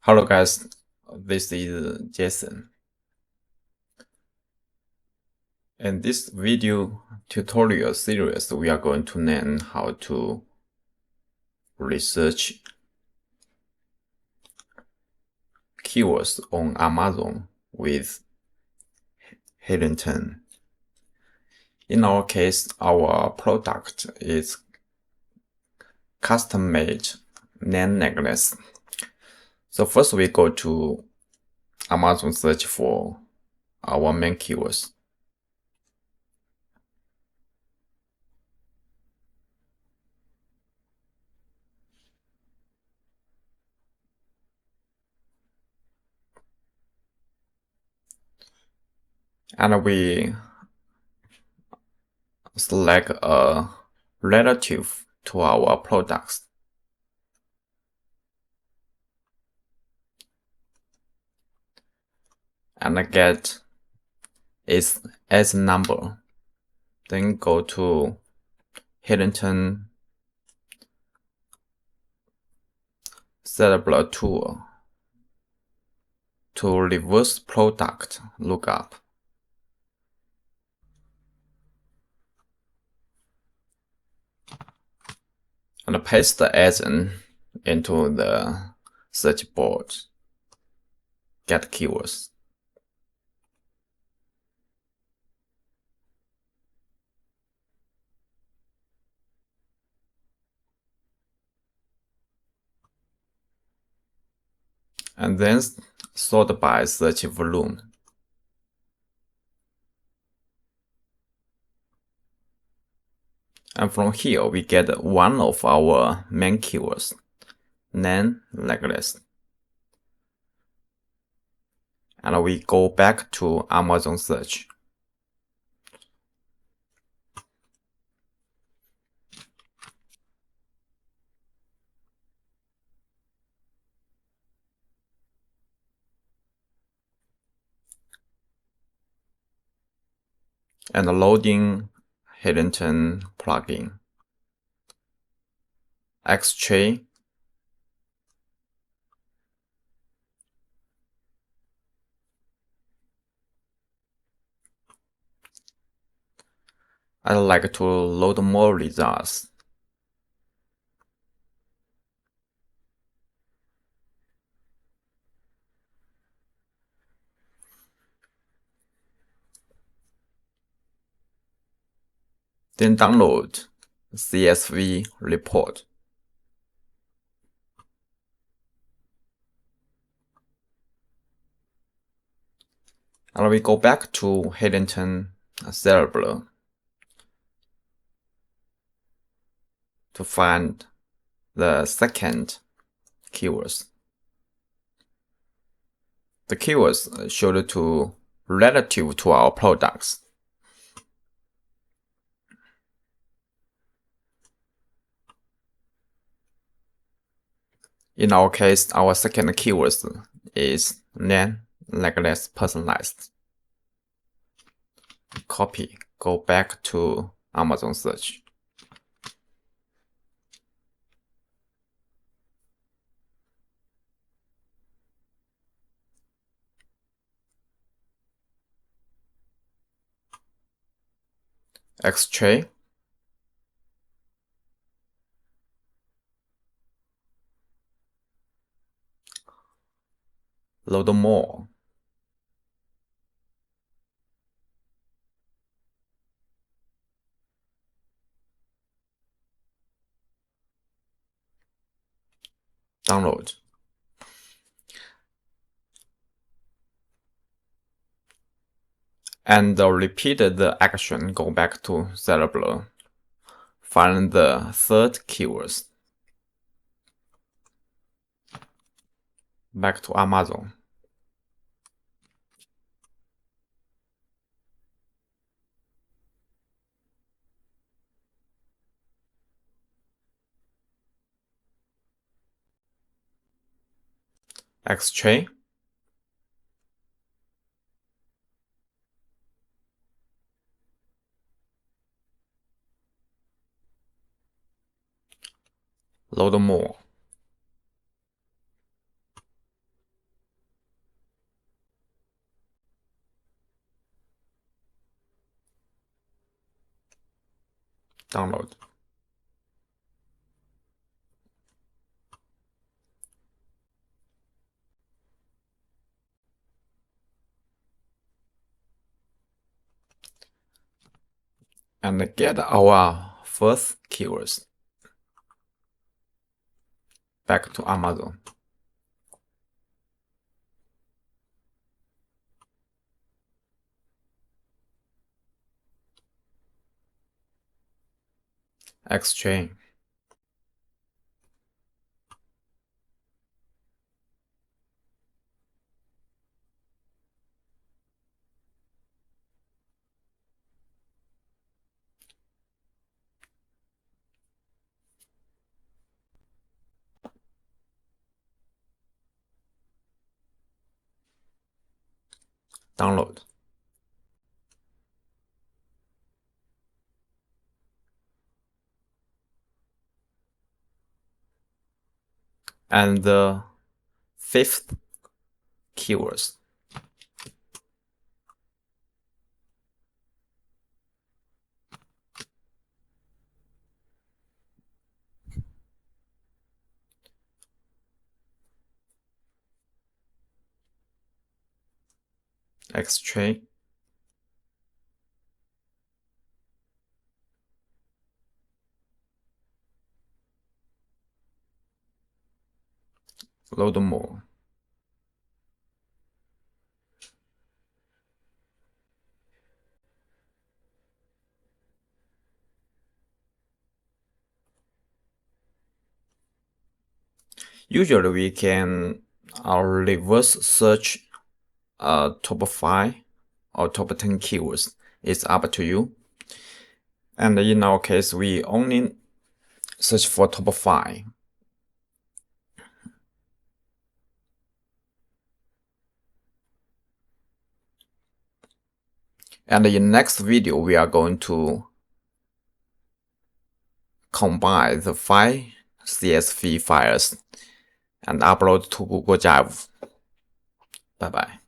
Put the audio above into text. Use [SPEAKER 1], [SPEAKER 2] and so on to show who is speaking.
[SPEAKER 1] Hello guys, this is Jason. In this video tutorial series, we are going to learn how to research keywords on Amazon with Helium. In our case, our product is custom-made name necklace. So first we go to Amazon search for our main keywords. And we select a relative to our products. And get its as number. Then go to Helium Cerebral tool to reverse product lookup. And paste the agent into the search board. Get keywords. And then sort by search volume. And from here, we get one of our main keywords, name necklace. And we go back to Amazon search. And loading Helium plugin. X-Tray. I'd like to load more results. Then download CSV report. And we go back to Helium Cerebral to find the second keywords. The keywords showed to relative to our products. In our case, our second keyword is name necklace personalized. Copy, go back to Amazon search. X-Tray. Load more. Download. And repeat the action, go back to Cerebral. Find the third keywords. Back to Amazon. X-Tray. Load more. Download. And get our first keywords. Back to Amazon. Exchange. Download. And the fifth keywords. Exchange. Load more. Usually we can reverse search top 5 or top 10 keywords. It's up to you. And in our case, we only search for top 5. And in next video, we are going to combine the 5 CSV files and upload to Google Drive. Bye bye.